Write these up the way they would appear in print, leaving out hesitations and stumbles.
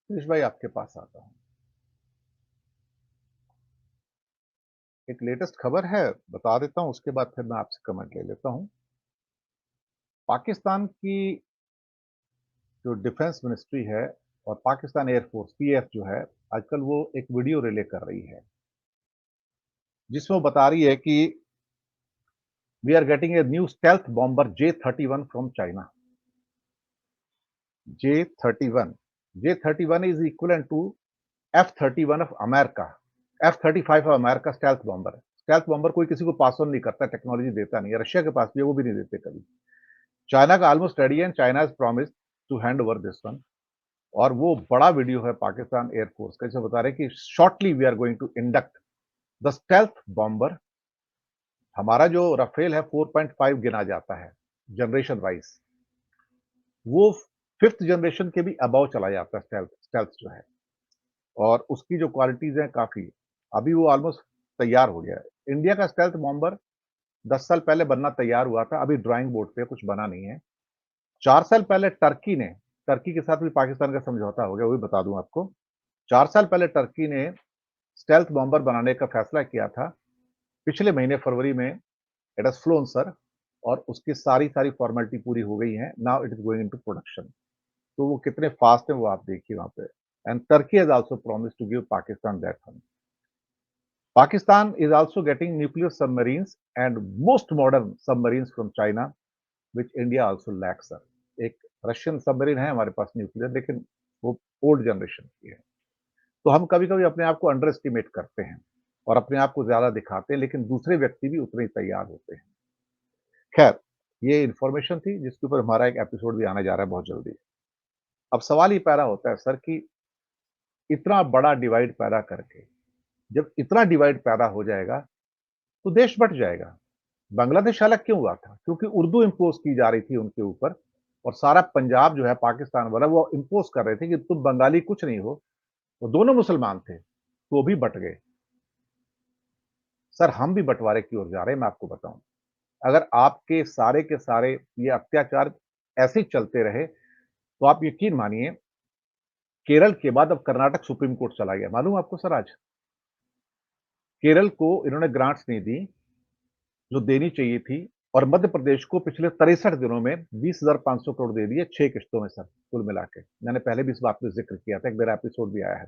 कृष भाई आपके पास आता हूं। एक लेटेस्ट खबर है, बता देता हूं, उसके बाद फिर मैं आपसे कमेंट ले लेता हूं। पाकिस्तान की जो डिफेंस मिनिस्ट्री है और पाकिस्तान एयरफोर्स पीएफ जो है, आजकल वो एक वीडियो रिले कर रही है जिसमें वो बता रही है कि we are getting a new stealth bomber J-31 from China. J-31, J-31 is equivalent to F-31 of America, F-35 of America stealth bomber. Stealth bomber कोई किसी को पास ऑन नहीं करता, टेक्नोलॉजी देता नहीं है, रशिया के पास भी है, वो भी नहीं देते कभी। चाइना का ऑलमोस्ट रेडी है, China is promise to hand over this one. और वो बड़ा वीडियो है पाकिस्तान एयरफोर्स का, जिसमें बता रहे हैं कि shortly we are going to induct the stealth bomber. हमारा जो राफेल है 4.5 गिना जाता है जनरेशन वाइज, वो फिफ्थ जनरेशन के भी अबव चला जाता है स्टेल्थ स्टेल्थ जो है। और उसकी जो क्वालिटीज हैं काफी, अभी वो ऑलमोस्ट तैयार हो गया है। इंडिया का स्टेल्थ बॉम्बर 10 साल पहले बनना तैयार हुआ था, अभी ड्राइंग बोर्ड पे कुछ बना नहीं है। 4 साल पहले टर्की के साथ भी पाकिस्तान का समझौता हो गया, वो भी बता दूं आपको। 4 साल पहले टर्की ने स्टेल्थ बॉम्बर बनाने का फैसला किया था। पिछले महीने फरवरी में इट हैज फ्लोन सर, और उसकी सारी सारी फॉर्मेलिटी पूरी हो गई है। Now it is going into production. तो वो कितने फास्ट है वो आप देखिए वहां पे। And Turkey has also promise to give Pakistan that one. Pakistan is also getting nuclear submarines and most modern submarines from China, which India also lacks. Sir, एक रशियन सबमरीन है हमारे पास न्यूक्लियर, लेकिन वो ओल्ड जनरेशन की है। तो हम कभी कभी अपने आप को अंडर एस्टिमेट करते हैं और अपने आप को ज्यादा दिखाते हैं, लेकिन दूसरे व्यक्ति भी उतने ही तैयार होते हैं। खैर, ये इंफॉर्मेशन थी जिसके ऊपर हमारा एक एपिसोड भी आने जा रहा है बहुत जल्दी। अब सवाल ये पैदा होता है सर कि इतना बड़ा डिवाइड पैदा करके, जब इतना डिवाइड पैदा हो जाएगा तो देश बट जाएगा। बांग्लादेश अलग क्यों हुआ था? क्योंकि उर्दू इंपोज की जा रही थी उनके ऊपर, और सारा पंजाब जो है पाकिस्तान वाला वो इंपोज कर रहे थे कि तुम बंगाली कुछ नहीं हो। वो दोनों मुसलमान थे, तो वो भी बट गए। सर, हम भी बंटवारे की ओर जा रहे हैं, मैं आपको बताऊं। अगर आपके सारे के सारे ये अत्याचार ऐसे ही चलते रहे तो आप यकीन मानिए, केरल के बाद अब कर्नाटक सुप्रीम कोर्ट चला गया। मालूम आपको सर? आज केरल को इन्होंने ग्रांट्स नहीं दी जो देनी चाहिए थी, और मध्य प्रदेश को पिछले 63 दिनों में 20,500 करोड़ दे दिए, 6 किश्तों में सर, कुल मिला के। मैंने पहले भी इस बात पे जिक्र किया था, एक मेरा एपिसोड भी आया है।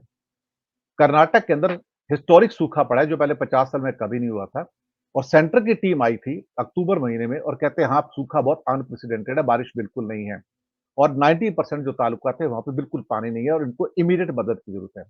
कर्नाटक के अंदर हिस्टोरिक सूखा पड़ा है जो पहले 50 साल में कभी नहीं हुआ था। और सेंटर की टीम आई थी अक्टूबर महीने में और कहते हैं हाँ, सूखा बहुत अनप्रेसिडेंटेड है, बारिश बिल्कुल नहीं है। और 90% जो तालुका थे वहां पे बिल्कुल पानी नहीं है और इनको इमीडिएट मदद की जरूरत है।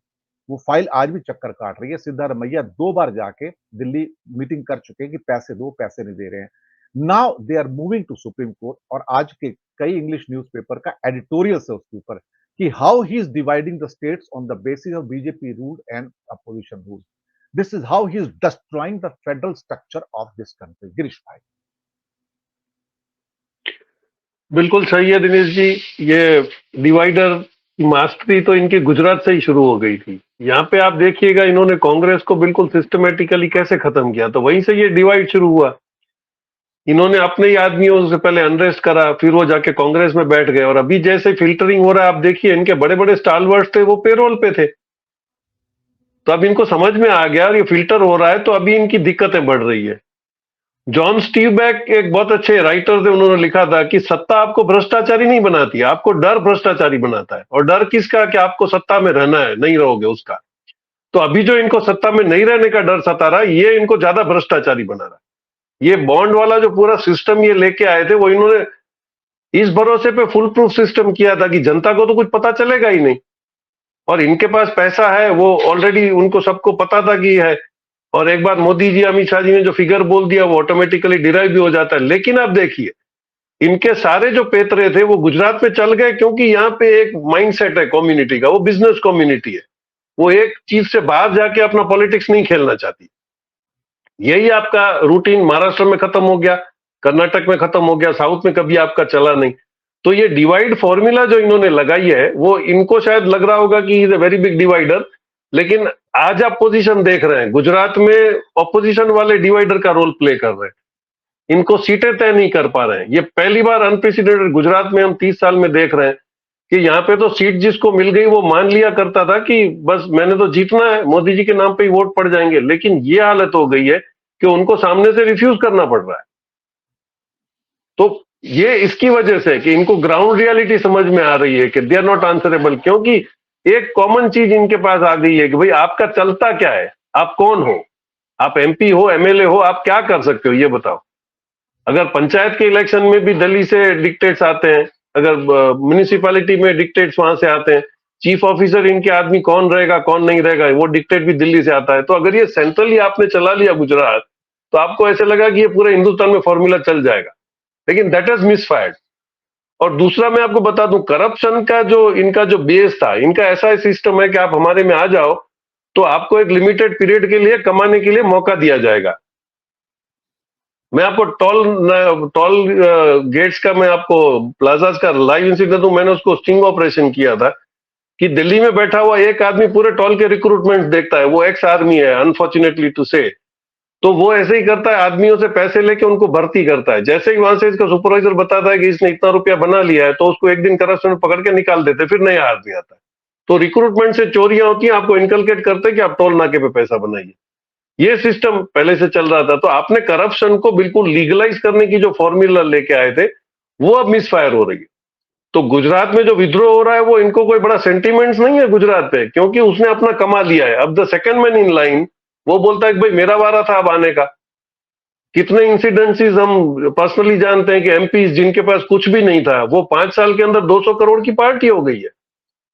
वो फाइल आज भी चक्कर काट रही है। सिद्धारमैया 2 बार जाके दिल्ली मीटिंग कर चुके हैं कि पैसे दो, पैसे नहीं दे रहे हैं। Now they are moving to Supreme Court, और आज के कई इंग्लिश न्यूज़पेपर का एडिटोरियल है उसके ऊपर कि how he is dividing the states on the basis of BJP rule and opposition rule. This is how he is destroying the federal structure of this country. Girish भाई। बिल्कुल सही है दिनेश जी। ये डिवाइडर मास्टरी तो इनकी गुजरात से ही शुरू हो गई थी। यहाँ पे आप देखिएगा इन्होंने कांग्रेस को बिल्कुल सिस्टमेटिकली कैसे खत्म किया, तो वहीं से ये डिवाइड शुरू हुआ। इन्होंने अपने ही आदमियों से पहले अनरेस्ट करा, फिर वो जाके कांग्रेस में बैठ गए, और अभी जैसे फिल्टरिंग हो रहा है आप देखिए, इनके बड़े बड़े स्टालवर्ड्स थे वो पेरोल पे थे। तो अब इनको समझ में आ गया और ये फिल्टर हो रहा है, तो अभी इनकी दिक्कतें बढ़ रही है। जॉन स्टीवबैक एक बहुत अच्छे राइटर थे, उन्होंने लिखा था कि सत्ता आपको भ्रष्टाचारी नहीं बनाती, आपको डर भ्रष्टाचारी बनाता है। और डर किसका? कि आपको सत्ता में रहना है, नहीं रहोगे उसका। तो अभी जो इनको सत्ता में नहीं रहने का डर सता रहा है, ये इनको ज्यादा भ्रष्टाचारी बना रहा है। ये बॉन्ड वाला जो पूरा सिस्टम ये लेके आए थे, वो इन्होंने इस भरोसे पे फुल प्रूफ सिस्टम किया था कि जनता को तो कुछ पता चलेगा ही नहीं, और इनके पास पैसा है, वो ऑलरेडी उनको सबको पता था कि है। और एक बार मोदी जी, अमित शाह जी ने जो फिगर बोल दिया वो ऑटोमेटिकली डिराइव भी हो जाता है। लेकिन आप देखिए, इनके सारे जो पेतरे थे वो गुजरात में चल गए, क्योंकि यहाँ पे एक माइंडसेट है कम्युनिटी का, वो बिजनेस कम्युनिटी है। वो एक चीज से बाहर जाके अपना पॉलिटिक्स नहीं खेलना चाहती। यही आपका रूटीन महाराष्ट्र में खत्म हो गया, कर्नाटक में खत्म हो गया, साउथ में कभी आपका चला नहीं। तो ये डिवाइड फॉर्मूला जो इन्होंने लगाई है, वो इनको शायद लग रहा होगा कि is a very big divider, लेकिन आज आप पोजीशन देख रहे हैं, गुजरात में ऑपोजिशन वाले डिवाइडर का रोल प्ले कर रहे हैं। इनको सीटें तय नहीं कर पा रहे हैं। ये पहली बार अनप्रेसिडेंटेड गुजरात में हम 30 साल में देख रहे हैं कि यहाँ पे तो सीट जिसको मिल गई वो मान लिया करता था कि बस मैंने तो जीतना है, मोदी जी के नाम पे ही वोट पड़ जाएंगे। लेकिन ये हालत हो गई है कि उनको सामने से रिफ्यूज करना पड़ रहा है। तो ये इसकी वजह से कि इनको ग्राउंड रियलिटी समझ में आ रही है कि दे आर नॉट आंसरेबल, क्योंकि एक कॉमन चीज इनके पास आ गई है कि भाई आपका चलता क्या है, आप कौन हो, आप एमपी हो, एमएलए हो, आप क्या कर सकते हो ये बताओ। अगर पंचायत के इलेक्शन में भी दिल्ली से डिक्टेट्स आते हैं, अगर म्युनिसिपैलिटी में डिक्टेट्स वहां से आते हैं, चीफ ऑफिसर इनके आदमी कौन रहेगा कौन नहीं रहेगा वो डिक्टेट भी दिल्ली से आता है। तो अगर ये सेंट्रली आपने चला लिया गुजरात, तो आपको ऐसे लगा कि ये पूरे हिंदुस्तान में फॉर्मूला चल जाएगा, लेकिन दैट इज मिसफायर्ड। और दूसरा मैं आपको बता दूं, करप्शन का जो इनका जो बेस था, इनका ऐसा सिस्टम है कि आप हमारे में आ जाओ तो आपको एक लिमिटेड पीरियड के लिए कमाने के लिए मौका दिया जाएगा। मैं आपको टॉल गेट्स का, मैं आपको प्लाजास का लाइव इंसिडेंट दूं। मैंने उसको स्टिंग ऑपरेशन किया था कि दिल्ली में बैठा हुआ एक आदमी पूरे टॉल के रिक्रूटमेंट देखता है, वो एक्स आर्मी है अनफॉर्चुनेटली टू से, तो वो ऐसे ही करता है, आदमियों से पैसे लेके उनको भर्ती करता है। जैसे ही वहां से इसका सुपरवाइजर बताता है कि इसने इतना रुपया बना लिया है, तो उसको एक दिन करप्शन में पकड़ के निकाल देते, फिर नया आदमी आता है। तो रिक्रूटमेंट से चोरियां होती हैं, आपको इनकलकेट करते हैं कि आप टोल नाके पे पैसा बनाइए। ये सिस्टम पहले से चल रहा था। तो आपने करप्शन को बिल्कुल लीगलाइज करने की जो फॉर्मूला लेके आए थे, वो अब मिसफायर हो रही है। तो गुजरात में जो विद्रोह हो रहा है, वो इनको कोई बड़ा सेंटीमेंट्स नहीं है गुजरात पे, क्योंकि उसने अपना कमा लिया है। अब the second man in line वो बोलता है कि भाई मेरा वारा था अब आने का। कितने इंसिडेंसेस हम पर्सनली जानते हैं कि एमपीज जिनके पास कुछ भी नहीं था, वो 5 साल के अंदर 200 करोड़ की पार्टी हो गई है,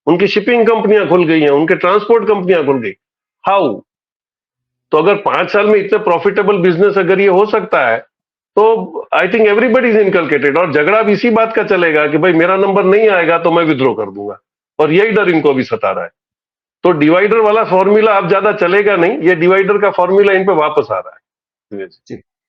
उनकी शिपिंग कंपनियां खुल गई हैं, उनके ट्रांसपोर्ट कंपनियां खुल गई। हाउ? तो अगर 5 साल में इतने प्रॉफिटेबल बिजनेस अगर ये हो सकता है, तो I think everybody is inculcated. और झगड़ा भी इसी बात का चलेगा कि भाई मेरा नंबर नहीं आएगा तो मैं विद्रोह कर दूंगा, और यही डर इनको अभी सता रहा है। तो डिवाइडर वाला फॉर्मूला अब ज्यादा चलेगा नहीं, ये डिवाइडर का फॉर्मूला इन पे वापस आ रहा है। जी।